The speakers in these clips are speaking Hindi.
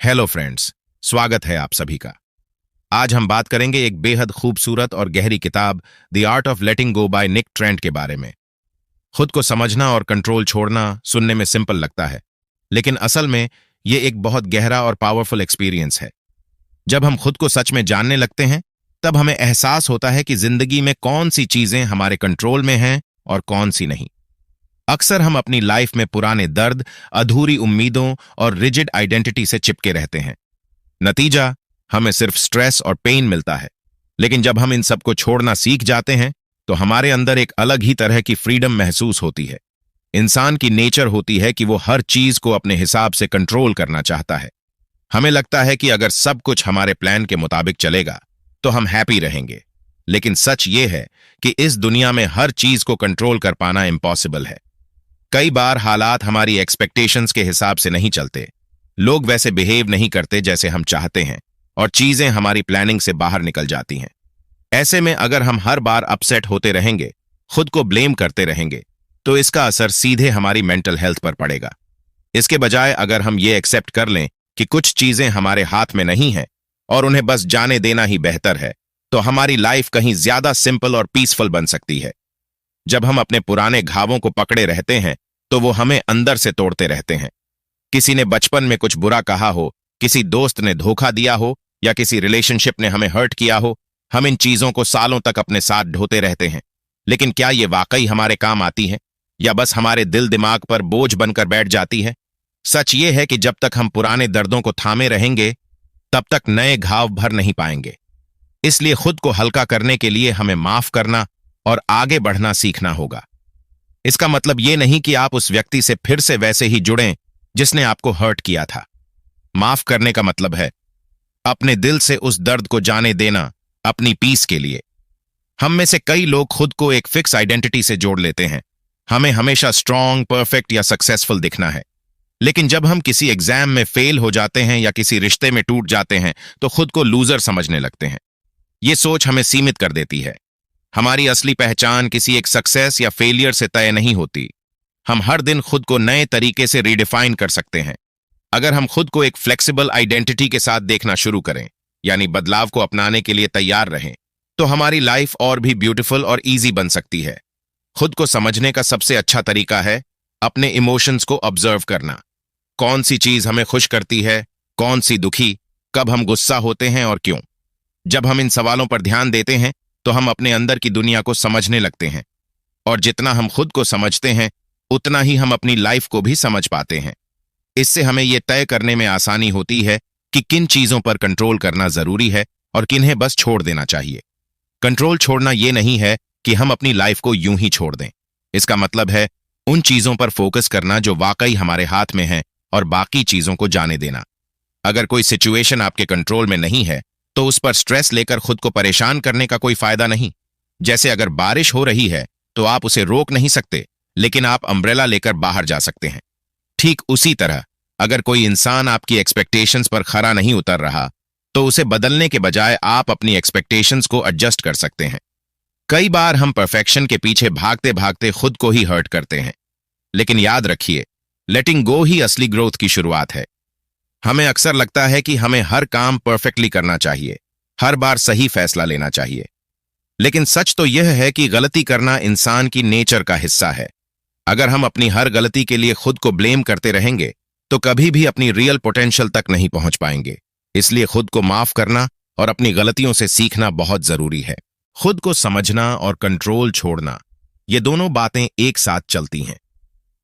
हेलो फ्रेंड्स, स्वागत है आप सभी का। आज हम बात करेंगे एक बेहद खूबसूरत और गहरी किताब the art of letting go by Nick Trent के बारे में। खुद को समझना और कंट्रोल छोड़ना सुनने में सिंपल लगता है, लेकिन असल में ये एक बहुत गहरा और पावरफुल एक्सपीरियंस है। जब हम खुद को सच में जानने लगते हैं, तब हमें एहसास होता है कि जिंदगी में कौन सी चीजें हमारे कंट्रोल में हैं और कौन सी नहीं। अक्सर हम अपनी लाइफ में पुराने दर्द, अधूरी उम्मीदों और रिजिड आइडेंटिटी से चिपके रहते हैं। नतीजा, हमें सिर्फ स्ट्रेस और पेन मिलता है। लेकिन जब हम इन सब को छोड़ना सीख जाते हैं, तो हमारे अंदर एक अलग ही तरह की फ्रीडम महसूस होती है। इंसान की नेचर होती है कि वो हर चीज को अपने हिसाब से कंट्रोल करना चाहता है। हमें लगता है कि अगर सब कुछ हमारे प्लान के मुताबिक चलेगा, तो हम हैप्पी रहेंगे। लेकिन सच ये है कि इस दुनिया में हर चीज को कंट्रोल कर पाना इम्पॉसिबल है। कई बार हालात हमारी एक्सपेक्टेशंस के हिसाब से नहीं चलते। लोग वैसे बिहेव नहीं करते जैसे हम चाहते हैं, और चीजें हमारी प्लानिंग से बाहर निकल जाती हैं। ऐसे में अगर हम हर बार अपसेट होते रहेंगे, खुद को ब्लेम करते रहेंगे, तो इसका असर सीधे हमारी मेंटल हेल्थ पर पड़ेगा। इसके बजाय अगर हम ये एक्सेप्ट कर लें कि कुछ चीजें हमारे हाथ में नहीं हैं और उन्हें बस जाने देना ही बेहतर है, तो हमारी लाइफ कहीं ज्यादा सिंपल और पीसफुल बन सकती है। जब हम अपने पुराने घावों को पकड़े रहते हैं, तो वो हमें अंदर से तोड़ते रहते हैं। किसी ने बचपन में कुछ बुरा कहा हो, किसी दोस्त ने धोखा दिया हो, या किसी रिलेशनशिप ने हमें हर्ट किया हो, हम इन चीजों को सालों तक अपने साथ ढोते रहते हैं। लेकिन क्या ये वाकई हमारे काम आती है, या बस हमारे दिल दिमाग पर बोझ बनकर बैठ जाती है? सच ये है कि जब तक हम पुराने दर्दों को थामे रहेंगे, तब तक नए घाव भर नहीं पाएंगे। इसलिए खुद को हल्का करने के लिए हमें माफ करना और आगे बढ़ना सीखना होगा। इसका मतलब ये नहीं कि आप उस व्यक्ति से फिर से वैसे ही जुड़ें जिसने आपको हर्ट किया था। माफ करने का मतलब है अपने दिल से उस दर्द को जाने देना, अपनी पीस के लिए। हम में से कई लोग खुद को एक फिक्स आइडेंटिटी से जोड़ लेते हैं। हमें हमेशा स्ट्रांग, परफेक्ट या सक्सेसफुल दिखना है। लेकिन जब हम किसी एग्जाम में फेल हो जाते हैं या किसी रिश्ते में टूट जाते हैं, तो खुद को लूजर समझने लगते हैं। ये सोच हमें सीमित कर देती है। हमारी असली पहचान किसी एक सक्सेस या फेलियर से तय नहीं होती। हम हर दिन खुद को नए तरीके से रीडिफाइन कर सकते हैं। अगर हम खुद को एक फ्लेक्सिबल आइडेंटिटी के साथ देखना शुरू करें, यानी बदलाव को अपनाने के लिए तैयार रहें, तो हमारी लाइफ और भी ब्यूटीफुल और इजी बन सकती है। खुद को समझने का सबसे अच्छा तरीका है अपने इमोशंस को ऑब्जर्व करना। कौन सी चीज हमें खुश करती है, कौन सी दुखी, कब हम गुस्सा होते हैं और क्यों। जब हम इन सवालों पर ध्यान देते हैं, तो हम अपने अंदर की दुनिया को समझने लगते हैं। और जितना हम खुद को समझते हैं, उतना ही हम अपनी लाइफ को भी समझ पाते हैं। इससे हमें यह तय करने में आसानी होती है कि किन चीजों पर कंट्रोल करना जरूरी है और किन्हें बस छोड़ देना चाहिए। कंट्रोल छोड़ना यह नहीं है कि हम अपनी लाइफ को यूं ही छोड़ दें। इसका मतलब है उन चीजों पर फोकस करना जो वाकई हमारे हाथ में है, और बाकी चीजों को जाने देना। अगर कोई सिचुएशन आपके कंट्रोल में नहीं है, तो उस पर स्ट्रेस लेकर खुद को परेशान करने का कोई फायदा नहीं। जैसे अगर बारिश हो रही है, तो आप उसे रोक नहीं सकते, लेकिन आप अम्ब्रेला लेकर बाहर जा सकते हैं। ठीक उसी तरह अगर कोई इंसान आपकी एक्सपेक्टेशंस पर खरा नहीं उतर रहा, तो उसे बदलने के बजाय आप अपनी एक्सपेक्टेशंस को एडजस्ट कर सकते हैं। कई बार हम परफेक्शन के पीछे भागते भागते खुद को ही हर्ट करते हैं। लेकिन याद रखिए, लेटिंग गो ही असली ग्रोथ की शुरुआत है। हमें अक्सर लगता है कि हमें हर काम परफेक्टली करना चाहिए, हर बार सही फैसला लेना चाहिए। लेकिन सच तो यह है कि गलती करना इंसान की नेचर का हिस्सा है। अगर हम अपनी हर गलती के लिए खुद को ब्लेम करते रहेंगे, तो कभी भी अपनी रियल पोटेंशियल तक नहीं पहुंच पाएंगे। इसलिए खुद को माफ करना और अपनी गलतियों से सीखना बहुत जरूरी है। खुद को समझना और कंट्रोल छोड़ना, ये दोनों बातें एक साथ चलती हैं।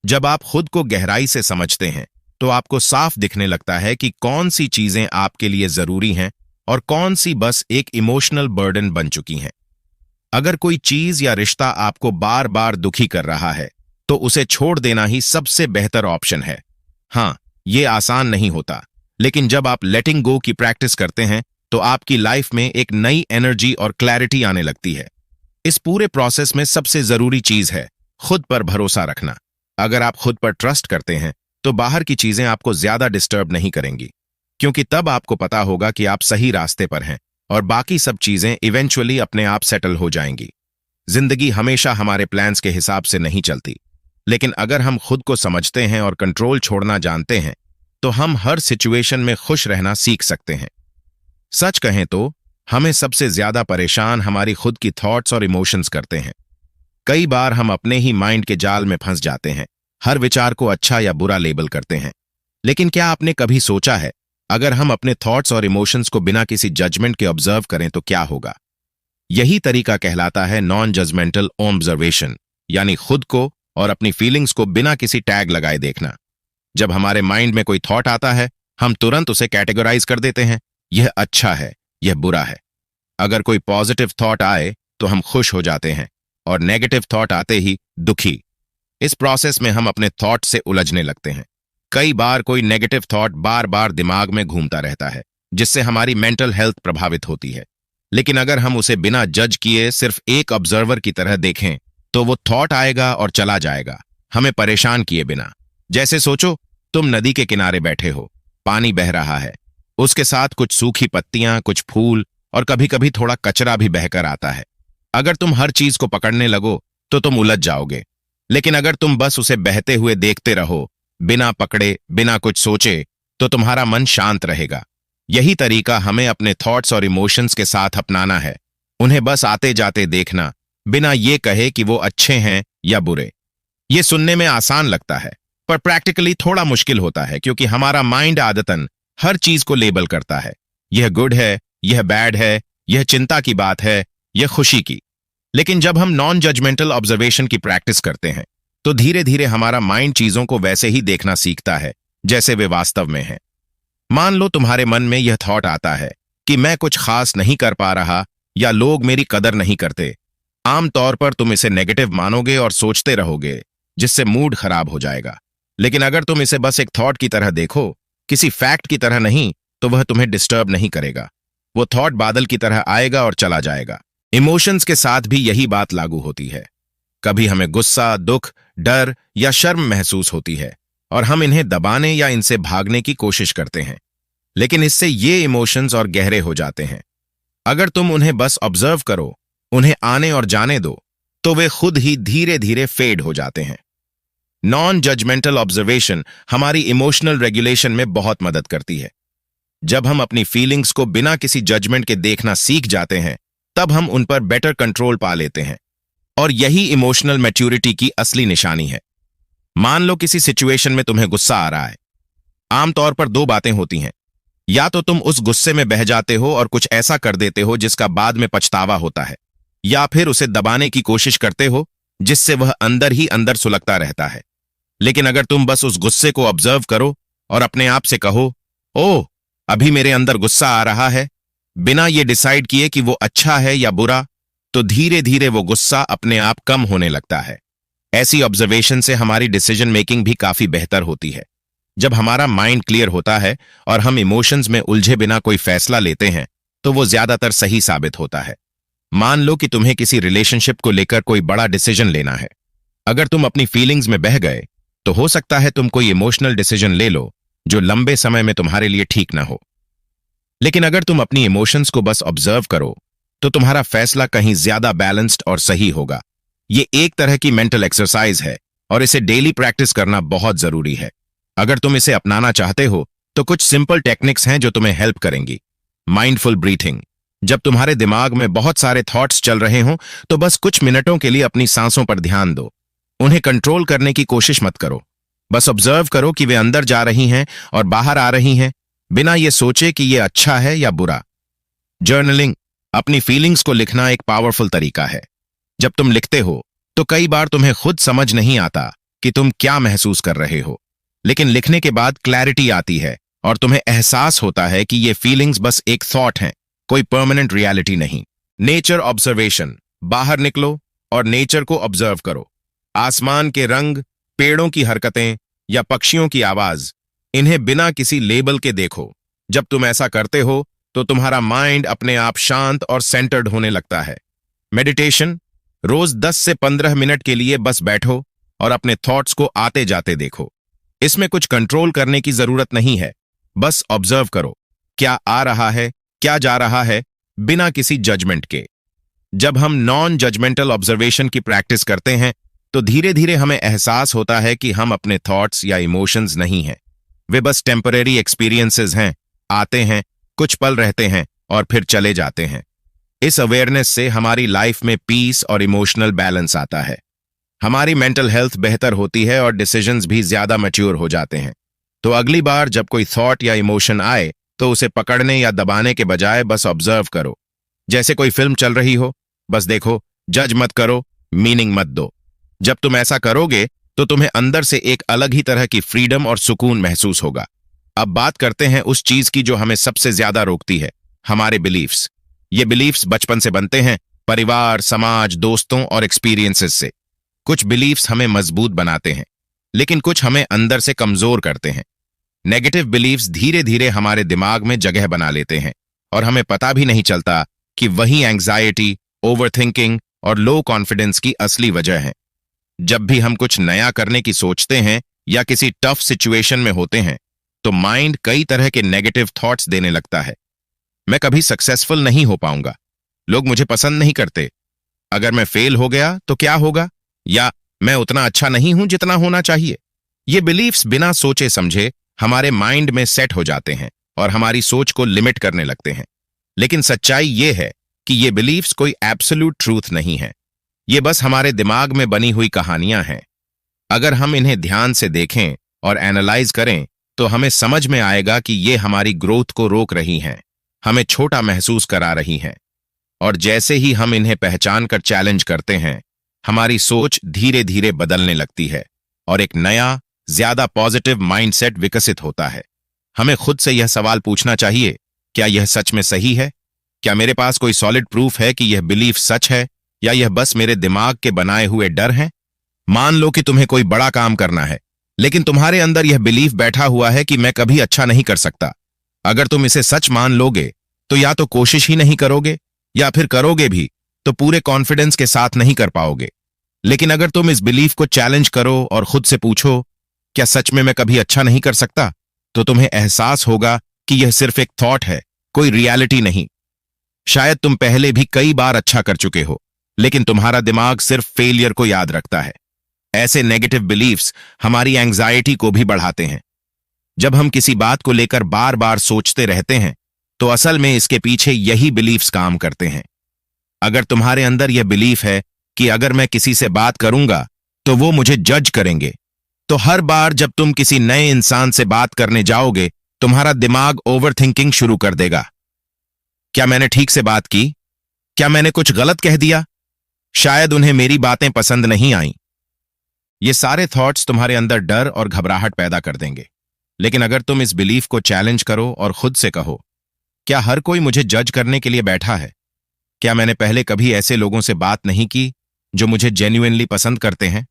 जब आप खुद को गहराई से समझते हैं, तो आपको साफ दिखने लगता है कि कौन सी चीजें आपके लिए जरूरी हैं और कौन सी बस एक इमोशनल बर्डन बन चुकी हैं। अगर कोई चीज या रिश्ता आपको बार बार दुखी कर रहा है, तो उसे छोड़ देना ही सबसे बेहतर ऑप्शन है। हाँ, ये आसान नहीं होता, लेकिन जब आप लेटिंग गो की प्रैक्टिस करते हैं, तो आपकी लाइफ में एक नई एनर्जी और क्लैरिटी आने लगती है। इस पूरे प्रोसेस में सबसे जरूरी चीज है खुद पर भरोसा रखना। अगर आप खुद पर ट्रस्ट करते हैं, तो बाहर की चीजें आपको ज्यादा डिस्टर्ब नहीं करेंगी, क्योंकि तब आपको पता होगा कि आप सही रास्ते पर हैं और बाकी सब चीजें इवेंचुअली अपने आप सेटल हो जाएंगी। जिंदगी हमेशा हमारे प्लान्स के हिसाब से नहीं चलती, लेकिन अगर हम खुद को समझते हैं और कंट्रोल छोड़ना जानते हैं, तो हम हर सिचुएशन में खुश रहना सीख सकते हैं। सच कहें तो हमें सबसे ज्यादा परेशान हमारी खुद की थॉट्स और इमोशंस करते हैं। कई बार हम अपने ही माइंड के जाल में फंस जाते हैं, हर विचार को अच्छा या बुरा लेबल करते हैं। लेकिन क्या आपने कभी सोचा है, अगर हम अपने थॉट्स और इमोशंस को बिना किसी जजमेंट के ऑब्जर्व करें तो क्या होगा? यही तरीका कहलाता है नॉन जजमेंटल ऑब्जर्वेशन, यानी खुद को और अपनी फीलिंग्स को बिना किसी टैग लगाए देखना। जब हमारे माइंड में कोई थॉट आता है, हम तुरंत उसे कैटेगराइज कर देते हैं, यह अच्छा है, यह बुरा है। अगर कोई पॉजिटिव थॉट आए तो हम खुश हो जाते हैं और नेगेटिव थॉट आते ही दुखी। इस प्रोसेस में हम अपने थॉट से उलझने लगते हैं। कई बार कोई नेगेटिव थॉट बार बार दिमाग में घूमता रहता है, जिससे हमारी मेंटल हेल्थ प्रभावित होती है। लेकिन अगर हम उसे बिना जज किए सिर्फ एक ऑब्जर्वर की तरह देखें, तो वो थॉट आएगा और चला जाएगा, हमें परेशान किए बिना। जैसे सोचो, तुम नदी के किनारे बैठे हो, पानी बह रहा है, उसके साथ कुछ सूखी पत्तियां, कुछ फूल और कभी कभी थोड़ा कचरा भी बहकर आता है। अगर तुम हर चीज को पकड़ने लगो तो तुम उलझ जाओगे। लेकिन अगर तुम बस उसे बहते हुए देखते रहो, बिना पकड़े, बिना कुछ सोचे, तो तुम्हारा मन शांत रहेगा। यही तरीका हमें अपने थॉट्स और इमोशंस के साथ अपनाना है। उन्हें बस आते जाते देखना, बिना ये कहे कि वो अच्छे हैं या बुरे। ये सुनने में आसान लगता है, पर प्रैक्टिकली थोड़ा मुश्किल होता है, क्योंकि हमारा माइंड आदतन हर चीज को लेबल करता है। यह गुड है, यह बैड है, यह चिंता की बात है, यह खुशी की। लेकिन जब हम नॉन जजमेंटल ऑब्जर्वेशन की प्रैक्टिस करते हैं, तो धीरे धीरे हमारा माइंड चीजों को वैसे ही देखना सीखता है जैसे वे वास्तव में हैं। मान लो तुम्हारे मन में यह थॉट आता है कि मैं कुछ खास नहीं कर पा रहा या लोग मेरी कदर नहीं करते। आमतौर पर तुम इसे नेगेटिव मानोगे और सोचते रहोगे, जिससे मूड खराब हो जाएगा। लेकिन अगर तुम इसे बस एक थॉट की तरह देखो, किसी फैक्ट की तरह नहीं, तो वह तुम्हें डिस्टर्ब नहीं करेगा। वो थॉट बादल की तरह आएगा और चला जाएगा। इमोशंस के साथ भी यही बात लागू होती है। कभी हमें गुस्सा, दुख, डर या शर्म महसूस होती है और हम इन्हें दबाने या इनसे भागने की कोशिश करते हैं। लेकिन इससे ये इमोशंस और गहरे हो जाते हैं। अगर तुम उन्हें बस ऑब्जर्व करो, उन्हें आने और जाने दो, तो वे खुद ही धीरे धीरे फेड हो जाते हैं। नॉन जजमेंटल ऑब्जर्वेशन हमारी इमोशनल रेगुलेशन में बहुत मदद करती है। जब हम अपनी फीलिंग्स को बिना किसी जजमेंट के देखना सीख जाते हैं, तब हम उन पर बेटर कंट्रोल पा लेते हैं। और यही इमोशनल मैच्योरिटी की असली निशानी है। मान लो किसी सिचुएशन में तुम्हें गुस्सा आ रहा है। आमतौर पर दो बातें होती हैं, या तो तुम उस गुस्से में बह जाते हो और कुछ ऐसा कर देते हो जिसका बाद में पछतावा होता है, या फिर उसे दबाने की कोशिश करते हो जिससे वह अंदर ही अंदर सुलगता रहता है। लेकिन अगर तुम बस उस गुस्से को ऑब्जर्व करो और अपने आप से कहो, ओह, अभी मेरे अंदर गुस्सा आ रहा है, बिना ये डिसाइड किए कि वो अच्छा है या बुरा, तो धीरे धीरे वो गुस्सा अपने आप कम होने लगता है। ऐसी ऑब्जर्वेशन से हमारी डिसीजन मेकिंग भी काफी बेहतर होती है। जब हमारा माइंड क्लियर होता है और हम इमोशंस में उलझे बिना कोई फैसला लेते हैं, तो वो ज्यादातर सही साबित होता है। मान लो कि तुम्हें किसी रिलेशनशिप को लेकर कोई बड़ा डिसीजन लेना है। अगर तुम अपनी फीलिंग्स में बह गए, तो हो सकता है तुम कोई इमोशनल डिसीजन ले लो जो लंबे समय में तुम्हारे लिए ठीक ना हो। लेकिन अगर तुम अपनी इमोशंस को बस ऑब्जर्व करो, तो तुम्हारा फैसला कहीं ज्यादा बैलेंस्ड और सही होगा। ये एक तरह की मेंटल एक्सरसाइज है और इसे डेली प्रैक्टिस करना बहुत जरूरी है। अगर तुम इसे अपनाना चाहते हो, तो कुछ सिंपल टेक्निक्स हैं जो तुम्हें हेल्प करेंगी। Mindful breathing. जब तुम्हारे दिमाग में बहुत सारे थॉट्स चल रहे हों, तो बस कुछ मिनटों के लिए अपनी सांसों पर ध्यान दो। उन्हें कंट्रोल करने की कोशिश मत करो। बस ऑब्जर्व करो कि वे अंदर जा रही हैं और बाहर आ रही हैं, बिना ये सोचे कि ये अच्छा है या बुरा। जर्नलिंग। अपनी फीलिंग्स को लिखना एक पावरफुल तरीका है। जब तुम लिखते हो, तो कई बार तुम्हें खुद समझ नहीं आता कि तुम क्या महसूस कर रहे हो। लेकिन लिखने के बाद क्लैरिटी आती है और तुम्हें एहसास होता है कि ये फीलिंग्स बस एक थॉट हैं, कोई परमानेंट रियलिटी नहीं। Nature observation. बाहर निकलो और नेचर को ऑब्जर्व करो। आसमान के रंग, पेड़ों की हरकतें या पक्षियों की आवाज, इन्हें बिना किसी लेबल के देखो। जब तुम ऐसा करते हो, तो तुम्हारा माइंड अपने आप शांत और सेंटर्ड होने लगता है। मेडिटेशन। रोज 10 से 15 मिनट के लिए बस बैठो और अपने थॉट्स को आते जाते देखो। इसमें कुछ कंट्रोल करने की जरूरत नहीं है, बस ऑब्जर्व करो क्या आ रहा है, क्या जा रहा है, बिना किसी जजमेंट के। जब हम नॉन जजमेंटल ऑब्जर्वेशन की प्रैक्टिस करते हैं, तो धीरे धीरे हमें एहसास होता है कि हम अपने थॉट्स या इमोशंस नहीं हैं, वे बस टेम्परेरी एक्सपीरियंसेस हैं, आते हैं, कुछ पल रहते हैं और फिर चले जाते हैं। इस अवेयरनेस से हमारी लाइफ में पीस और इमोशनल बैलेंस आता है। हमारी मेंटल हेल्थ बेहतर होती है और डिसीजंस भी ज्यादा मैच्योर हो जाते हैं। तो अगली बार जब कोई थॉट या इमोशन आए तो उसे पकड़ने या दबाने के बजाय बस ऑब्जर्व करो। जैसे कोई फिल्म चल रही हो, बस देखो, जज मत करो, मीनिंग मत दो। जब तुम ऐसा करोगे तो तुम्हें अंदर से एक अलग ही तरह की फ्रीडम और सुकून महसूस होगा। अब बात करते हैं उस चीज की जो हमें सबसे ज्यादा रोकती है, हमारे बिलीफ्स। ये बिलीफ्स बचपन से बनते हैं, परिवार, समाज, दोस्तों और एक्सपीरियंसेस से। कुछ बिलीफ्स हमें मजबूत बनाते हैं, लेकिन कुछ हमें अंदर से कमजोर करते हैं। नेगेटिव बिलीफ्स धीरे धीरे हमारे दिमाग में जगह बना लेते हैं और हमें पता भी नहीं चलता कि वही एंग्जाइटी, ओवरथिंकिंग और लो कॉन्फिडेंस की असली वजह है। जब भी हम कुछ नया करने की सोचते हैं या किसी टफ सिचुएशन में होते हैं, तो माइंड कई तरह के नेगेटिव थॉट्स देने लगता है। मैं कभी सक्सेसफुल नहीं हो पाऊंगा, लोग मुझे पसंद नहीं करते, अगर मैं फेल हो गया तो क्या होगा, या मैं उतना अच्छा नहीं हूं जितना होना चाहिए। ये बिलीफ्स बिना सोचे समझे हमारे माइंड में सेट हो जाते हैं और हमारी सोच को लिमिट करने लगते हैं। लेकिन सच्चाई ये है कि ये बिलीफ्स कोई एब्सोल्यूट ट्रूथ नहीं है। ये बस हमारे दिमाग में बनी हुई कहानियां हैं। अगर हम इन्हें ध्यान से देखें और एनालाइज करें तो हमें समझ में आएगा कि ये हमारी ग्रोथ को रोक रही हैं, हमें छोटा महसूस करा रही हैं। और जैसे ही हम इन्हें पहचान कर चैलेंज करते हैं, हमारी सोच धीरे धीरे बदलने लगती है और एक नया, ज्यादा पॉजिटिव माइंडसेट विकसित होता है। हमें खुद से यह सवाल पूछना चाहिए, क्या यह सच में सही है? क्या मेरे पास कोई सॉलिड प्रूफ है कि यह बिलीफ सच है, या यह बस मेरे दिमाग के बनाए हुए डर हैं? मान लो कि तुम्हें कोई बड़ा काम करना है, लेकिन तुम्हारे अंदर यह बिलीफ बैठा हुआ है कि मैं कभी अच्छा नहीं कर सकता। अगर तुम इसे सच मान लोगे तो या तो कोशिश ही नहीं करोगे, या फिर करोगे भी तो पूरे कॉन्फिडेंस के साथ नहीं कर पाओगे। लेकिन अगर तुम इस बिलीफ को चैलेंज करो और खुद से पूछो, क्या सच में मैं कभी अच्छा नहीं कर सकता, तो तुम्हें एहसास होगा कि यह सिर्फ एक थॉट है, कोई रियलिटी नहीं। शायद तुम पहले भी कई बार अच्छा कर चुके हो, लेकिन तुम्हारा दिमाग सिर्फ फेलियर को याद रखता है। ऐसे नेगेटिव बिलीफ्स हमारी एंग्जाइटी को भी बढ़ाते हैं। जब हम किसी बात को लेकर बार बार सोचते रहते हैं, तो असल में इसके पीछे यही बिलीफ्स काम करते हैं। अगर तुम्हारे अंदर यह बिलीफ है कि अगर मैं किसी से बात करूंगा तो वो मुझे जज करेंगे, तो हर बार जब तुम किसी नए इंसान से बात करने जाओगे, तुम्हारा दिमाग ओवरथिंकिंग शुरू कर देगा। क्या मैंने ठीक से बात की? क्या मैंने कुछ गलत कह दिया? शायद उन्हें मेरी बातें पसंद नहीं आईं। ये सारे थॉट्स तुम्हारे अंदर डर और घबराहट पैदा कर देंगे। लेकिन अगर तुम इस बिलीफ को चैलेंज करो और खुद से कहो, क्या हर कोई मुझे जज करने के लिए बैठा है? क्या मैंने पहले कभी ऐसे लोगों से बात नहीं की जो मुझे जेन्युइनली पसंद करते हैं?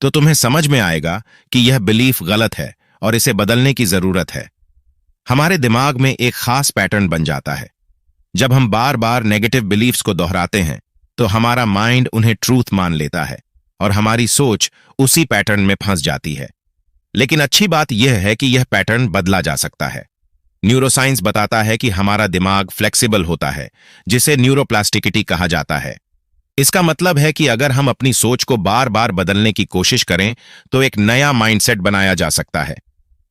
तो तुम्हें समझ में आएगा कि यह बिलीफ गलत है और इसे बदलने की जरूरत है। हमारे दिमाग में एक खास पैटर्न बन जाता है। जब हम बार बार नेगेटिव बिलीफ्स को दोहराते हैं, तो हमारा माइंड उन्हें ट्रूथ मान लेता है और हमारी सोच उसी पैटर्न में फंस जाती है। लेकिन अच्छी बात यह है कि यह पैटर्न बदला जा सकता है। न्यूरोसाइंस बताता है कि हमारा दिमाग फ्लेक्सिबल होता है, जिसे न्यूरोप्लास्टिसिटी कहा जाता है। इसका मतलब है कि अगर हम अपनी सोच को बार बार बदलने की कोशिश करें, तो एक नया माइंडसेट बनाया जा सकता है।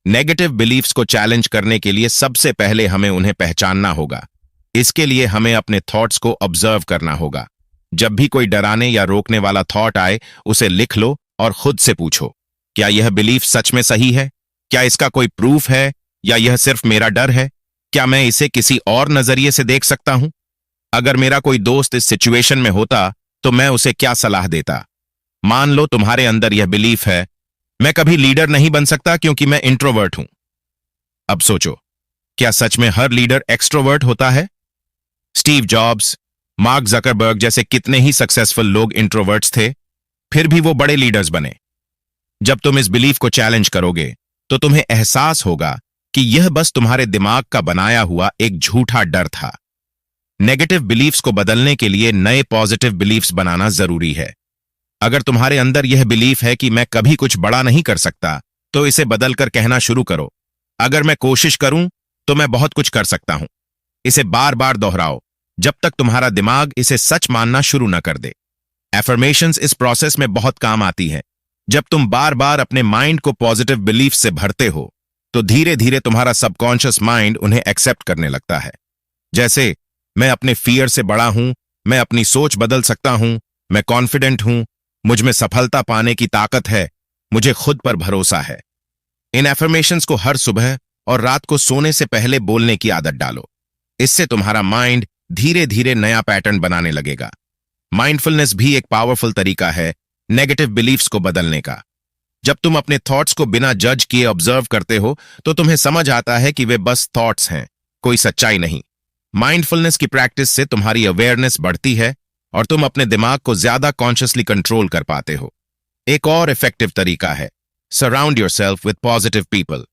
नेगेटिव बिलीफ्स को चैलेंज करने के लिए सबसे पहले हमें उन्हें पहचानना होगा। इसके लिए हमें अपने थॉट्स को ऑब्जर्व करना होगा। जब भी कोई डराने या रोकने वाला थॉट आए, उसे लिख लो और खुद से पूछो, क्या यह बिलीफ सच में सही है? क्या इसका कोई प्रूफ है, या यह सिर्फ मेरा डर है? क्या मैं इसे किसी और नजरिए से देख सकता हूं? अगर मेरा कोई दोस्त इस सिचुएशन में होता तो मैं उसे क्या सलाह देता? मान लो तुम्हारे अंदर यह बिलीफ है, मैं कभी लीडर नहीं बन सकता क्योंकि मैं इंट्रोवर्ट हूं। अब सोचो, क्या सच में हर लीडर एक्सट्रोवर्ट होता है? स्टीव जॉब्स, मार्क जकरबर्ग जैसे कितने ही सक्सेसफुल लोग इंट्रोवर्ट्स थे, फिर भी वो बड़े लीडर्स बने। जब तुम इस बिलीफ को चैलेंज करोगे, तो तुम्हें एहसास होगा कि यह बस तुम्हारे दिमाग का बनाया हुआ एक झूठा डर था। नेगेटिव बिलीफ्स को बदलने के लिए नए पॉजिटिव बिलीफ्स बनाना जरूरी है। अगर तुम्हारे अंदर यह बिलीफ है कि मैं कभी कुछ बड़ा नहीं कर सकता, तो इसे बदलकर कहना शुरू करो, अगर मैं कोशिश करूं तो मैं बहुत कुछ कर सकता हूं। इसे बार बार दोहराओ जब तक तुम्हारा दिमाग इसे सच मानना शुरू न कर दे। एफर्मेशंस इस प्रोसेस में बहुत काम आती है। जब तुम बार बार अपने माइंड को पॉजिटिव बिलीफ से भरते हो, तो धीरे धीरे तुम्हारा सबकॉन्शियस माइंड उन्हें एक्सेप्ट करने लगता है। जैसे, मैं अपने फियर से बड़ा हूं, मैं अपनी सोच बदल सकता हूं, मैं कॉन्फिडेंट हूं, मुझ में सफलता पाने की ताकत है, मुझे खुद पर भरोसा है। इन एफर्मेशंस को हर सुबह और रात को सोने से पहले बोलने की आदत डालो। इससे तुम्हारा माइंड धीरे धीरे नया पैटर्न बनाने लगेगा। माइंडफुलनेस भी एक पावरफुल तरीका है नेगेटिव बिलीफ्स को बदलने का। जब तुम अपने थॉट्स को बिना जज किए ऑब्जर्व करते हो तो तुम्हें समझ आता है कि वे बस थॉट्स हैं, कोई सच्चाई नहीं। माइंडफुलनेस की प्रैक्टिस से तुम्हारी अवेयरनेस बढ़ती है और तुम अपने दिमाग को ज्यादा कॉन्शियसली कंट्रोल कर पाते हो। एक और इफेक्टिव तरीका है surround yourself with positive people.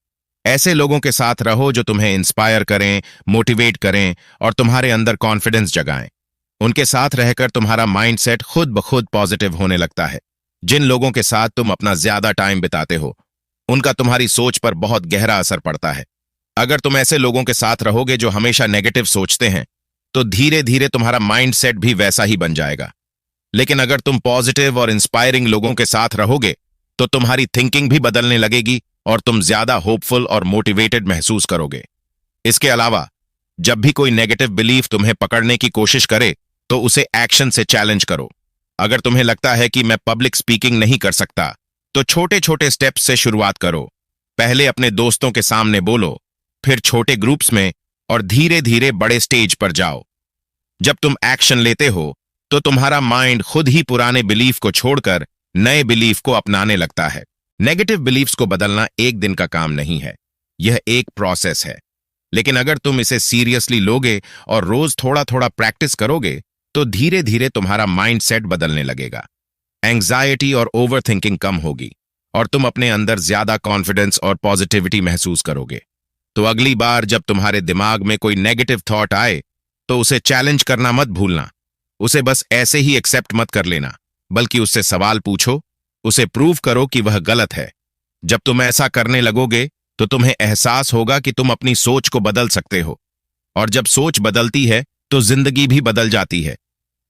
ऐसे लोगों के साथ रहो जो तुम्हें इंस्पायर करें, मोटिवेट करें और तुम्हारे अंदर कॉन्फिडेंस जगाएं। उनके साथ रहकर तुम्हारा माइंडसेट खुद ब खुद पॉजिटिव होने लगता है। जिन लोगों के साथ तुम अपना ज्यादा टाइम बिताते हो उनका तुम्हारी सोच पर बहुत गहरा असर पड़ता है। अगर तुम ऐसे लोगों के साथ रहोगे जो हमेशा नेगेटिव सोचते हैं तो धीरे धीरे तुम्हारा माइंडसेट भी वैसा ही बन जाएगा। लेकिन अगर तुम पॉजिटिव और इंस्पायरिंग लोगों के साथ रहोगे तो तुम्हारी थिंकिंग भी बदलने लगेगी और तुम ज्यादा होपफुल और मोटिवेटेड महसूस करोगे। इसके अलावा जब भी कोई नेगेटिव बिलीफ तुम्हें पकड़ने की कोशिश करे तो उसे एक्शन से चैलेंज करो। अगर तुम्हें लगता है कि मैं पब्लिक स्पीकिंग नहीं कर सकता तो छोटे छोटे स्टेप्स से शुरुआत करो। पहले अपने दोस्तों के सामने बोलो, फिर छोटे ग्रुप्स में और धीरे धीरे बड़े स्टेज पर जाओ। जब तुम एक्शन लेते हो तो तुम्हारा माइंड खुद ही पुराने बिलीफ को छोड़कर नए बिलीफ को अपनाने लगता है। नेगेटिव बिलीफ्स को बदलना एक दिन का काम नहीं है, यह एक प्रोसेस है। लेकिन अगर तुम इसे सीरियसली लोगे और रोज थोड़ा थोड़ा प्रैक्टिस करोगे तो धीरे धीरे तुम्हारा माइंडसेट बदलने लगेगा। एंग्जाइटी और ओवरथिंकिंग कम होगी और तुम अपने अंदर ज्यादा कॉन्फिडेंस और पॉजिटिविटी महसूस करोगे। तो अगली बार जब तुम्हारे दिमाग में कोई नेगेटिव थॉट आए तो उसे चैलेंज करना मत भूलना। उसे बस ऐसे ही एक्सेप्ट मत कर लेना, बल्कि उससे सवाल पूछो, उसे प्रूव करो कि वह गलत है। जब तुम ऐसा करने लगोगे तो तुम्हें एहसास होगा कि तुम अपनी सोच को बदल सकते हो, और जब सोच बदलती है तो जिंदगी भी बदल जाती है।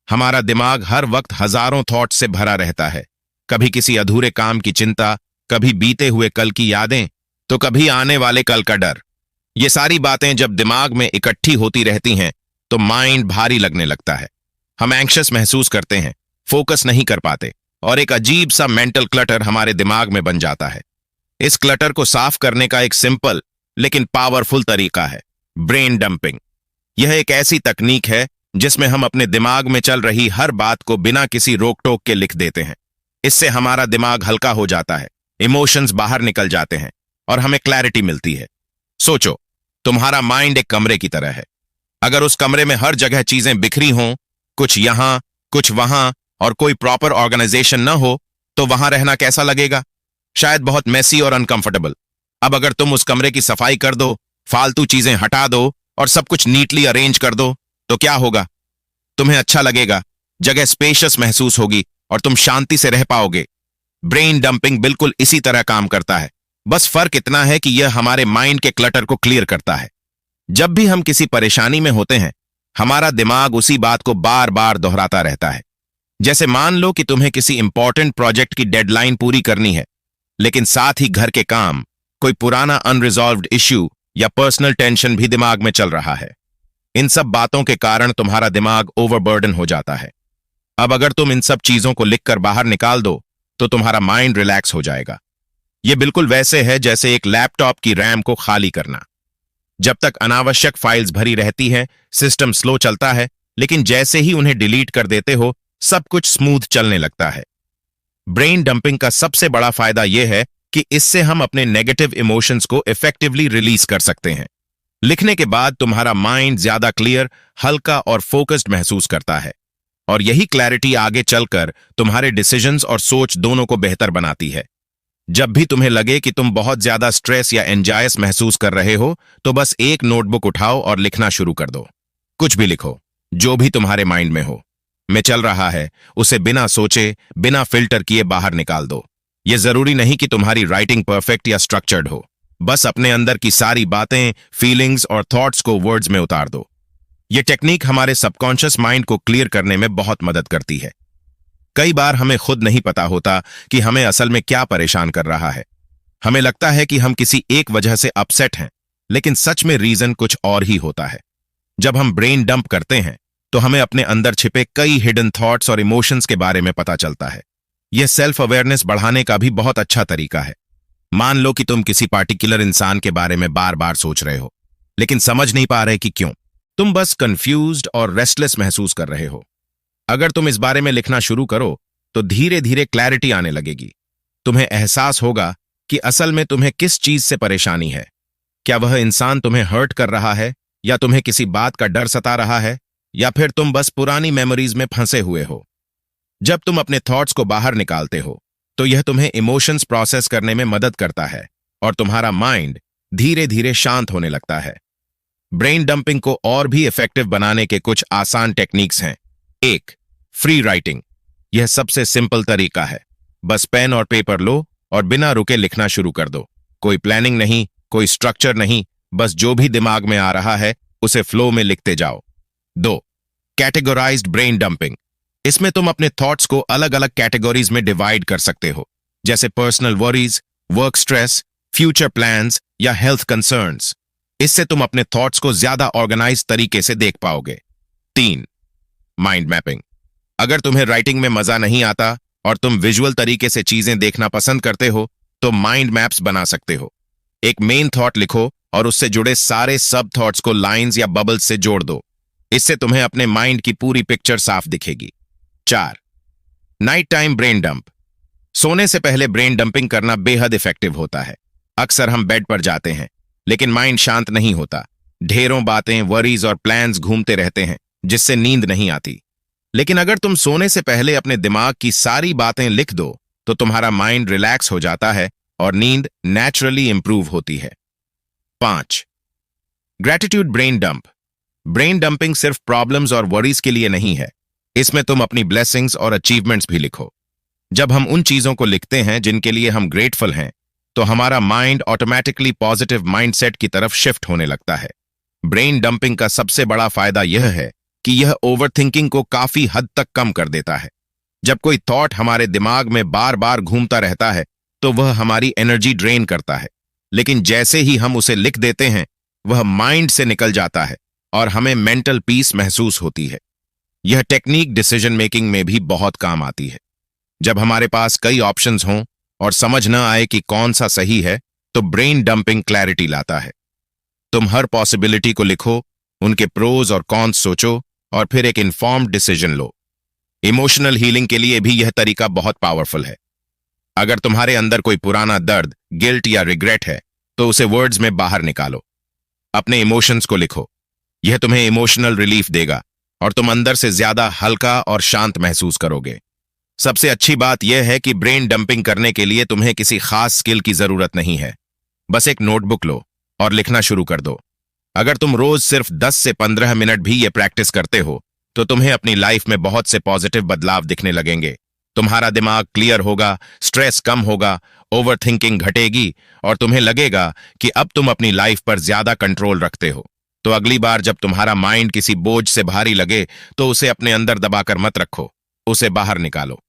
हमारा दिमाग हर वक्त हजारों थॉट से भरा रहता है, कभी किसी अधूरे काम की चिंता, कभी बीते हुए कल की यादें, तो कभी आने वाले कल का डर। ये सारी बातें जब दिमाग में इकट्ठी होती रहती हैं तो माइंड भारी लगने लगता है। हम एंग्शियस महसूस करते हैं, फोकस नहीं कर पाते और एक अजीब सा मेंटल क्लटर हमारे दिमाग में बन जाता है। इस क्लटर को साफ करने का एक सिंपल लेकिन पावरफुल तरीका है ब्रेन डंपिंग। यह एक ऐसी तकनीक है जिसमें हम अपने दिमाग में चल रही हर बात को बिना किसी रोक टोक के लिख देते हैं। इससे हमारा दिमाग हल्का हो जाता है, इमोशंस बाहर निकल जाते हैं और हमें क्लैरिटी मिलती है। सोचो, तुम्हारा माइंड एक कमरे की तरह है। अगर उस कमरे में हर जगह चीजें बिखरी हों, कुछ यहां कुछ वहां, और कोई प्रॉपर ऑर्गेनाइजेशन न हो, तो वहां रहना कैसा लगेगा? शायद बहुत मेसी और अनकंफर्टेबल। अब अगर तुम उस कमरे की सफाई कर दो, फालतू चीजें हटा दो और सब कुछ नीटली अरेंज कर दो, तो क्या होगा? तुम्हें अच्छा लगेगा, जगह स्पेशियस महसूस होगी और तुम शांति से रह पाओगे। ब्रेन डंपिंग बिल्कुल इसी तरह काम करता है, बस फर्क इतना है कि यह हमारे माइंड के क्लटर को क्लियर करता है। जब भी हम किसी परेशानी में होते हैं, हमारा दिमाग उसी बात को बार बार दोहराता रहता है। जैसे मान लो कि तुम्हें किसी इंपॉर्टेंट प्रोजेक्ट की डेडलाइन पूरी करनी है, लेकिन साथ ही घर के काम, कोई पुराना अनरिजॉल्व्ड इश्यू या पर्सनल टेंशन भी दिमाग में चल रहा है। इन सब बातों के कारण तुम्हारा दिमाग ओवरबर्डन हो जाता है। अब अगर तुम इन सब चीजों को लिखकर बाहर निकाल दो तो तुम्हारा माइंड रिलैक्स हो जाएगा। यह बिल्कुल वैसे है जैसे एक लैपटॉप की रैम को खाली करना। जब तक अनावश्यक फाइल्स भरी रहती है, सिस्टम स्लो चलता है, लेकिन जैसे ही उन्हें डिलीट कर देते हो, सब कुछ स्मूथ चलने लगता है। ब्रेन डंपिंग का सबसे बड़ा फायदा यह है कि इससे हम अपने नेगेटिव इमोशंस को इफेक्टिवली रिलीज कर सकते हैं। लिखने के बाद तुम्हारा माइंड ज्यादा क्लियर, हल्का और फोकस्ड महसूस करता है, और यही क्लैरिटी आगे चलकर तुम्हारे डिसीजंस और सोच दोनों को बेहतर बनाती है। जब भी तुम्हें लगे कि तुम बहुत ज्यादा स्ट्रेस या एंजायस महसूस कर रहे हो, तो बस एक नोटबुक उठाओ और लिखना शुरू कर दो। कुछ भी लिखो, जो भी तुम्हारे माइंड में हो, में चल रहा है, उसे बिना सोचे, बिना फिल्टर किए बाहर निकाल दो। यह जरूरी नहीं कि तुम्हारी राइटिंग परफेक्ट या स्ट्रक्चर्ड हो, बस अपने अंदर की सारी बातें, फीलिंग्स और थॉट्स को वर्ड्स में उतार दो। यह टेक्निक हमारे सबकॉन्शियस माइंड को क्लियर करने में बहुत मदद करती है। कई बार हमें खुद नहीं पता होता कि हमें असल में क्या परेशान कर रहा है। हमें लगता है कि हम किसी एक वजह से अपसेट हैं, लेकिन सच में रीजन कुछ और ही होता है। जब हम ब्रेन डंप करते हैं तो हमें अपने अंदर छिपे कई हिडन थॉट्स और इमोशंस के बारे में पता चलता है। यह सेल्फ अवेयरनेस बढ़ाने का भी बहुत अच्छा तरीका है। मान लो कि तुम किसी पार्टिकुलर इंसान के बारे में बार बार सोच रहे हो, लेकिन समझ नहीं पा रहे कि क्यों। तुम बस कंफ्यूज्ड और रेस्टलेस महसूस कर रहे हो। अगर तुम इस बारे में लिखना शुरू करो तो धीरे धीरे क्लैरिटी आने लगेगी। तुम्हें एहसास होगा कि असल में तुम्हें किस चीज से परेशानी है। क्या वह इंसान तुम्हें हर्ट कर रहा है, या तुम्हें किसी बात का डर सता रहा है, या फिर तुम बस पुरानी मेमोरीज में फंसे हुए हो। जब तुम अपने थॉट्स को बाहर निकालते हो तो यह तुम्हें इमोशंस प्रोसेस करने में मदद करता है और तुम्हारा माइंड धीरे धीरे शांत होने लगता है। ब्रेन डंपिंग को और भी इफेक्टिव बनाने के कुछ आसान टेक्निक्स हैं। 1. Free writing. यह सबसे सिंपल तरीका है। बस पेन और पेपर लो और बिना रुके लिखना शुरू कर दो। कोई प्लानिंग नहीं, कोई स्ट्रक्चर नहीं, बस जो भी दिमाग में आ रहा है उसे फ्लो में लिखते जाओ। 2. Categorised brain dumping. इसमें तुम अपने थॉट्स को अलग अलग कैटेगरीज में डिवाइड कर सकते हो, जैसे personal worries, work stress, future plans या हेल्थ कंसर्न्स। इससे तुम अपने थॉट्स को ज्यादा ऑर्गेनाइज तरीके से देख पाओगे। 3. Mind mapping. अगर तुम्हें राइटिंग में मजा नहीं आता और तुम विजुअल तरीके से चीजें देखना पसंद करते हो तो माइंड मैप्स बना सकते हो। एक मेन थॉट लिखो और उससे जुड़े सारे सब थॉट्स को लाइंस या बबल्स से जोड़ दो। इससे तुम्हें अपने माइंड की पूरी पिक्चर साफ दिखेगी। 4. Night time brain dump. सोने से पहले ब्रेन डंपिंग करना बेहद इफेक्टिव होता है। अक्सर हम बेड पर जाते हैं लेकिन माइंड शांत नहीं होता। ढेरों बातें, वरीज और प्लान्स घूमते रहते हैं जिससे नींद नहीं आती। लेकिन अगर तुम सोने से पहले अपने दिमाग की सारी बातें लिख दो तो तुम्हारा माइंड रिलैक्स हो जाता है और नींद नेचुरली इंप्रूव होती है। 5. Gratitude brain dump. Brain dumping सिर्फ प्रॉब्लम्स और वरीज के लिए नहीं है। इसमें तुम अपनी ब्लेसिंग्स और अचीवमेंट्स भी लिखो। जब हम उन चीजों को लिखते हैं जिनके लिए हम ग्रेटफुल हैं तो हमारा माइंड ऑटोमेटिकली पॉजिटिव माइंडसेट की तरफ शिफ्ट होने लगता है। ब्रेन डंपिंग का सबसे बड़ा फायदा यह है कि यह ओवरथिंकिंग को काफी हद तक कम कर देता है। जब कोई थॉट हमारे दिमाग में बार बार घूमता रहता है तो वह हमारी एनर्जी ड्रेन करता है, लेकिन जैसे ही हम उसे लिख देते हैं वह माइंड से निकल जाता है और हमें मेंटल पीस महसूस होती है। यह टेक्निक डिसीजन मेकिंग में भी बहुत काम आती है। जब हमारे पास कई ऑप्शंस हों और समझ न आए कि कौन सा सही है तो ब्रेन डंपिंग क्लैरिटी लाता है। तुम हर पॉसिबिलिटी को लिखो, उनके प्रोज और कॉन्स सोचो और फिर एक इन्फॉर्म्ड डिसीजन लो। इमोशनल हीलिंग के लिए भी यह तरीका बहुत पावरफुल है। अगर तुम्हारे अंदर कोई पुराना दर्द, गिल्ट या रिग्रेट है तो उसे वर्ड्स में बाहर निकालो। अपने इमोशंस को लिखो। यह तुम्हें इमोशनल रिलीफ देगा और तुम अंदर से ज्यादा हल्का और शांत महसूस करोगे। सबसे अच्छी बात यह है कि ब्रेन डंपिंग करने के लिए तुम्हें किसी खास स्किल की जरूरत नहीं है। बस एक नोटबुक लो और लिखना शुरू कर दो। अगर तुम रोज सिर्फ 10 से 15 मिनट भी ये प्रैक्टिस करते हो तो तुम्हें अपनी लाइफ में बहुत से पॉजिटिव बदलाव दिखने लगेंगे। तुम्हारा दिमाग क्लियर होगा, स्ट्रेस कम होगा, ओवरथिंकिंग घटेगी और तुम्हें लगेगा कि अब तुम अपनी लाइफ पर ज्यादा कंट्रोल रखते हो। तो अगली बार जब तुम्हारा माइंड किसी बोझ से भारी लगे तो उसे अपने अंदर दबाकर मत रखो, उसे बाहर निकालो।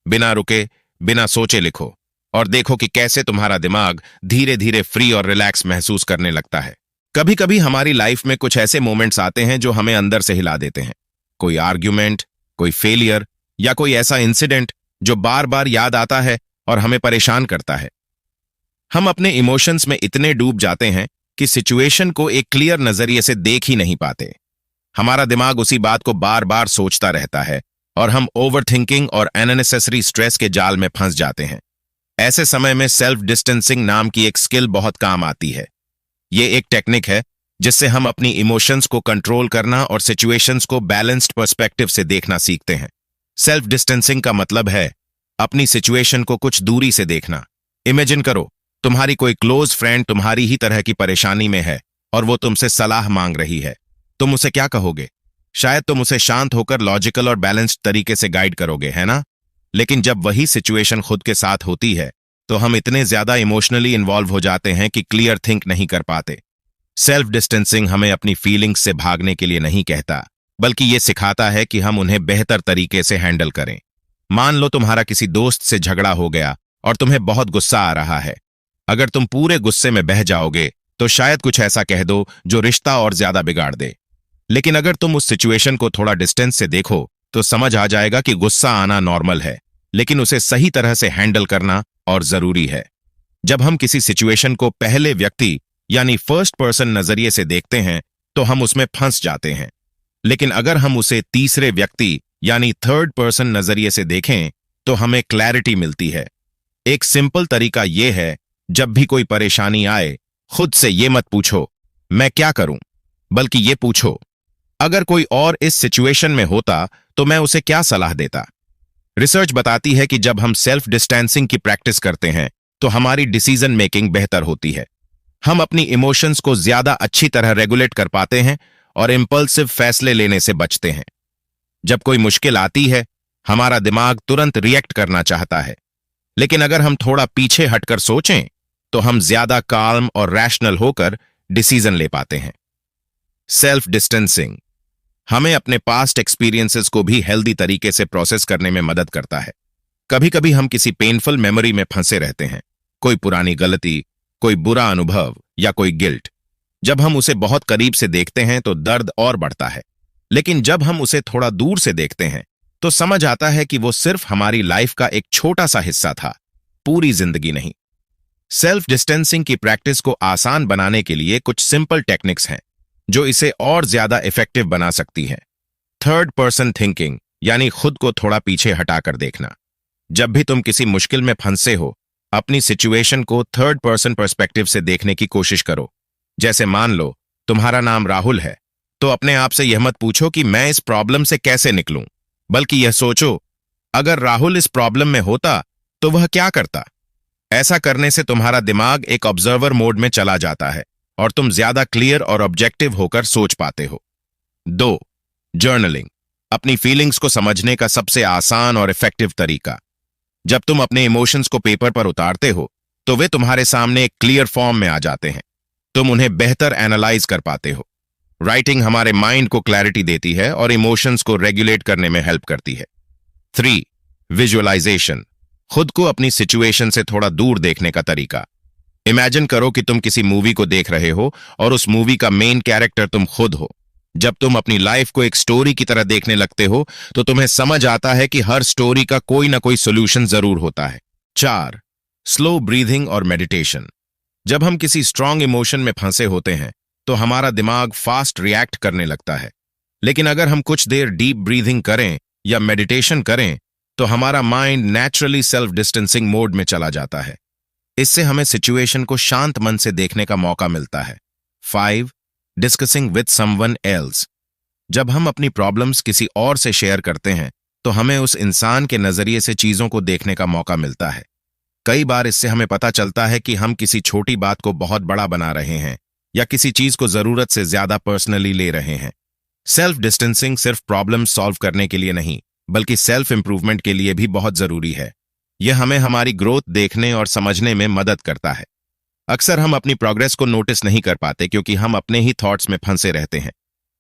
बिना रुके, बिना सोचे लिखो और देखो कि कैसे तुम्हारा दिमाग धीरे धीरे फ्री और रिलैक्स महसूस करने लगता है। कभी कभी हमारी लाइफ में कुछ ऐसे मोमेंट्स आते हैं जो हमें अंदर से हिला देते हैं। कोई आर्ग्यूमेंट, कोई फेलियर या कोई ऐसा इंसिडेंट जो बार बार याद आता है और हमें परेशान करता है। हम अपने इमोशंस में इतने डूब जाते हैं कि सिचुएशन को एक क्लियर नजरिए से देख ही नहीं पाते। हमारा दिमाग उसी बात को बार बार सोचता रहता है और हम ओवरथिंकिंग और अननेसेसरी स्ट्रेस के जाल में फंस जाते हैं। ऐसे समय में सेल्फ डिस्टेंसिंग नाम की एक स्किल बहुत काम आती है। ये एक टेक्निक है जिससे हम अपनी इमोशंस को कंट्रोल करना और सिचुएशंस को बैलेंस्ड पर्सपेक्टिव से देखना सीखते हैं। सेल्फ डिस्टेंसिंग का मतलब है अपनी सिचुएशन को कुछ दूरी से देखना। इमेजिन करो, तुम्हारी कोई क्लोज फ्रेंड तुम्हारी ही तरह की परेशानी में है और वो तुमसे सलाह मांग रही है। तुम उसे क्या कहोगे? शायद तुम उसे शांत होकर लॉजिकल और बैलेंस्ड तरीके से गाइड करोगे, है ना? लेकिन जब वही सिचुएशन खुद के साथ होती है तो हम इतने ज्यादा इमोशनली इन्वॉल्व हो जाते हैं कि क्लियर थिंक नहीं कर पाते। सेल्फ डिस्टेंसिंग हमें अपनी फीलिंग्स से भागने के लिए नहीं कहता, बल्कि ये सिखाता है कि हम उन्हें बेहतर तरीके से हैंडल करें। मान लो तुम्हारा किसी दोस्त से झगड़ा हो गया और तुम्हें बहुत गुस्सा आ रहा है। अगर तुम पूरे गुस्से में बह जाओगे तो शायद कुछ ऐसा कह दो जो रिश्ता और ज्यादा बिगाड़ दे। लेकिन अगर तुम उस सिचुएशन को थोड़ा डिस्टेंस से देखो तो समझ आ जाएगा कि गुस्सा आना नॉर्मल है, लेकिन उसे सही तरह से हैंडल करना और जरूरी है। जब हम किसी सिचुएशन को पहले व्यक्ति यानी फर्स्ट पर्सन नजरिए से देखते हैं तो हम उसमें फंस जाते हैं, लेकिन अगर हम उसे तीसरे व्यक्ति यानी थर्ड पर्सन नजरिए से देखें तो हमें क्लैरिटी मिलती है। एक सिंपल तरीका यह है, जब भी कोई परेशानी आए खुद से ये मत पूछो मैं क्या करूं, बल्कि ये पूछो अगर कोई और इस सिचुएशन में होता तो मैं उसे क्या सलाह देता। रिसर्च बताती है कि जब हम सेल्फ डिस्टेंसिंग की प्रैक्टिस करते हैं तो हमारी डिसीजन मेकिंग बेहतर होती है। हम अपनी इमोशंस को ज्यादा अच्छी तरह रेगुलेट कर पाते हैं और इंपल्सिव फैसले लेने से बचते हैं। जब कोई मुश्किल आती है हमारा दिमाग तुरंत रिएक्ट करना चाहता है, लेकिन अगर हम थोड़ा पीछे हटकर सोचें तो हम ज्यादा काल्म और रैशनल होकर डिसीजन ले पाते हैं। सेल्फ डिस्टेंसिंग हमें अपने पास्ट एक्सपीरियंसेस को भी हेल्दी तरीके से प्रोसेस करने में मदद करता है। कभी कभी हम किसी पेनफुल मेमोरी में फंसे रहते हैं, कोई पुरानी गलती, कोई बुरा अनुभव या कोई गिल्ट। जब हम उसे बहुत करीब से देखते हैं तो दर्द और बढ़ता है, लेकिन जब हम उसे थोड़ा दूर से देखते हैं तो समझ आता है कि वो सिर्फ हमारी लाइफ का एक छोटा सा हिस्सा था, पूरी जिंदगी नहीं। सेल्फ डिस्टेंसिंग की प्रैक्टिस को आसान बनाने के लिए कुछ सिंपल टेक्निक्स हैं जो इसे और ज्यादा इफेक्टिव बना सकती हैं। थर्ड पर्सन थिंकिंग यानी खुद को थोड़ा पीछे हटाकर देखना। जब भी तुम किसी मुश्किल में फंसे हो अपनी सिचुएशन को थर्ड पर्सन पर्सपेक्टिव से देखने की कोशिश करो। जैसे मान लो तुम्हारा नाम राहुल है, तो अपने आप से यह मत पूछो कि मैं इस प्रॉब्लम से कैसे निकलूं, बल्कि यह सोचो अगर राहुल इस प्रॉब्लम में होता तो वह क्या करता। ऐसा करने से तुम्हारा दिमाग एक ऑब्जर्वर मोड में चला जाता है और तुम ज्यादा क्लियर और ऑब्जेक्टिव होकर सोच पाते हो। 2. जर्नलिंग अपनी फीलिंग्स को समझने का सबसे आसान और इफेक्टिव तरीका। जब तुम अपने इमोशंस को पेपर पर उतारते हो तो वे तुम्हारे सामने एक क्लियर फॉर्म में आ जाते हैं। तुम उन्हें बेहतर एनालाइज कर पाते हो। राइटिंग हमारे माइंड को क्लैरिटी देती है और इमोशंस को रेगुलेट करने में हेल्प करती है। 3. विजुअलाइजेशन खुद को अपनी सिचुएशन से थोड़ा दूर देखने का तरीका। इमेजिन करो कि तुम किसी मूवी को देख रहे हो और उस मूवी का मेन कैरेक्टर तुम खुद हो। जब तुम अपनी लाइफ को एक स्टोरी की तरह देखने लगते हो तो तुम्हें समझ आता है कि हर स्टोरी का कोई ना कोई सोल्यूशन जरूर होता है। 4. स्लो ब्रीथिंग और मेडिटेशन जब हम किसी स्ट्रांग इमोशन में फंसे होते हैं तो हमारा दिमाग फास्ट रिएक्ट करने लगता है, लेकिन अगर हम कुछ देर डीप ब्रीथिंग करें या मेडिटेशन करें तो हमारा mind naturally self distancing mode में चला जाता है। इससे हमें सिचुएशन को शांत मन से देखने का मौका मिलता है। 5. डिस्कसिंग विद समवन एल्स जब हम अपनी प्रॉब्लम्स किसी और से शेयर करते हैं तो हमें उस इंसान के नजरिए से चीजों को देखने का मौका मिलता है। कई बार इससे हमें पता चलता है कि हम किसी छोटी बात को बहुत बड़ा बना रहे हैं या किसी चीज को जरूरत से ज्यादा पर्सनली ले रहे हैं। सेल्फ डिस्टेंसिंग सिर्फ प्रॉब्लम सॉल्व करने के लिए नहीं बल्कि सेल्फ इंप्रूवमेंट के लिए भी बहुत जरूरी है। यह हमें हमारी ग्रोथ देखने और समझने में मदद करता है। अक्सर हम अपनी प्रोग्रेस को नोटिस नहीं कर पाते क्योंकि हम अपने ही थॉट्स में फंसे रहते हैं,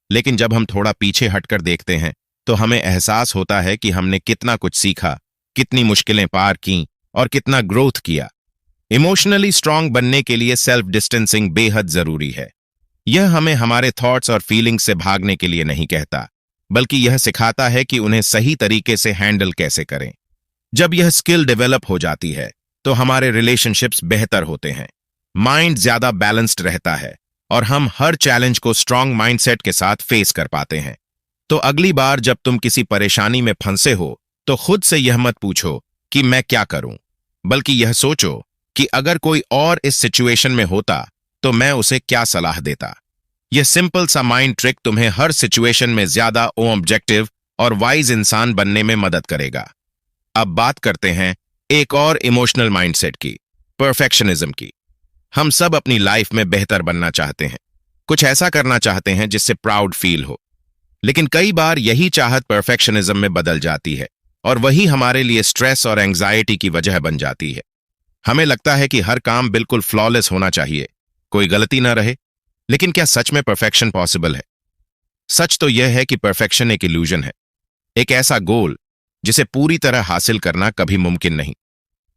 लेकिन जब हम थोड़ा पीछे हटकर देखते हैं तो हमें एहसास होता है कि हमने कितना कुछ सीखा, कितनी मुश्किलें पार की और कितना ग्रोथ किया। इमोशनली स्ट्रांग बनने के लिए सेल्फ डिस्टेंसिंग बेहद जरूरी है। यह हमें हमारे थॉट्स और फीलिंग्स से भागने के लिए नहीं कहता, बल्कि यह सिखाता है कि उन्हें सही तरीके से हैंडल कैसे करें। जब यह स्किल डेवलप हो जाती है तो हमारे रिलेशनशिप्स बेहतर होते हैं, माइंड ज्यादा बैलेंस्ड रहता है और हम हर चैलेंज को स्ट्रांग माइंडसेट के साथ फेस कर पाते हैं। तो अगली बार जब तुम किसी परेशानी में फंसे हो तो खुद से यह मत पूछो कि मैं क्या करूं, बल्कि यह सोचो कि अगर कोई और इस सिचुएशन में होता तो मैं उसे क्या सलाह देता। यह सिंपल सा माइंड ट्रिक तुम्हें हर सिचुएशन में ज्यादा ऑब्जेक्टिव और वाइज इंसान बनने में मदद करेगा। अब बात करते हैं एक और इमोशनल माइंडसेट की, परफेक्शनिज्म की। हम सब अपनी लाइफ में बेहतर बनना चाहते हैं, कुछ ऐसा करना चाहते हैं जिससे प्राउड फील हो, लेकिन कई बार यही चाहत परफेक्शनिज्म में बदल जाती है और वही हमारे लिए स्ट्रेस और एंग्जाइटी की वजह बन जाती है। हमें लगता है कि हर काम बिल्कुल फ्लॉलेस होना चाहिए, कोई गलती ना रहे। लेकिन क्या सच में परफेक्शन पॉसिबल है? सच तो यह है कि परफेक्शन एक इल्यूजन है, एक ऐसा गोल जिसे पूरी तरह हासिल करना कभी मुमकिन नहीं।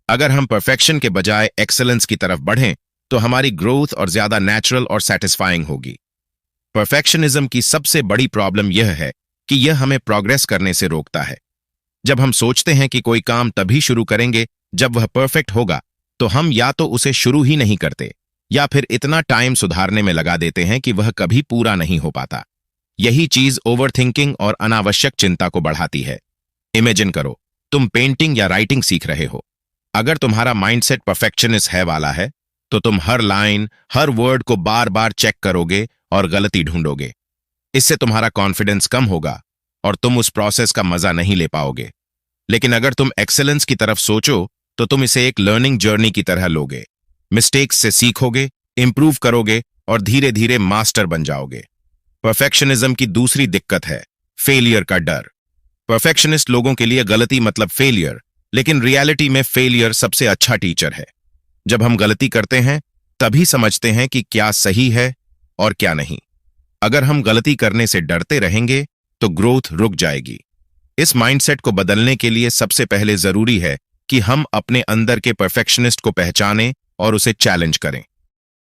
अगर हम परफेक्शन के बजाय एक्सेलेंस की तरफ बढ़ें तो हमारी ग्रोथ और ज्यादा नेचुरल और सेटिस्फाइंग होगी। परफेक्शनिज्म की सबसे बड़ी प्रॉब्लम यह है कि यह हमें प्रोग्रेस करने से रोकता है। जब हम सोचते हैं कि कोई काम तभी शुरू करेंगे जब वह परफेक्ट होगा, तो हम या तो उसे शुरू ही नहीं करते या फिर इतना टाइम सुधारने में लगा देते हैं कि वह कभी पूरा नहीं हो पाता। यही चीज ओवरथिंकिंग और अनावश्यक चिंता को बढ़ाती है। इमेजिन करो, तुम पेंटिंग या राइटिंग सीख रहे हो। अगर तुम्हारा माइंडसेट परफेक्शनिस्ट है वाला है, तो तुम हर लाइन, हर वर्ड को बार बार चेक करोगे और गलती ढूंढोगे। इससे तुम्हारा कॉन्फिडेंस कम होगा और तुम उस प्रोसेस का मजा नहीं ले पाओगे। लेकिन अगर तुम एक्सेलेंस की तरफ सोचो, तो तुम इसे एक लर्निंग जर्नी की तरह लोगे। मिस्टेक्स से सीखोगे, इंप्रूव करोगे और धीरे धीरे मास्टर बन जाओगे। परफेक्शनिज्म की दूसरी दिक्कत है फेलियर का डर। परफेक्शनिस्ट लोगों के लिए गलती मतलब फेलियर, लेकिन रियलिटी में फेलियर सबसे अच्छा टीचर है। जब हम गलती करते हैं तभी समझते हैं कि क्या सही है और क्या नहीं। अगर हम गलती करने से डरते रहेंगे तो ग्रोथ रुक जाएगी। इस माइंडसेट को बदलने के लिए सबसे पहले जरूरी है कि हम अपने अंदर के परफेक्शनिस्ट को पहचानें और उसे चैलेंज करें।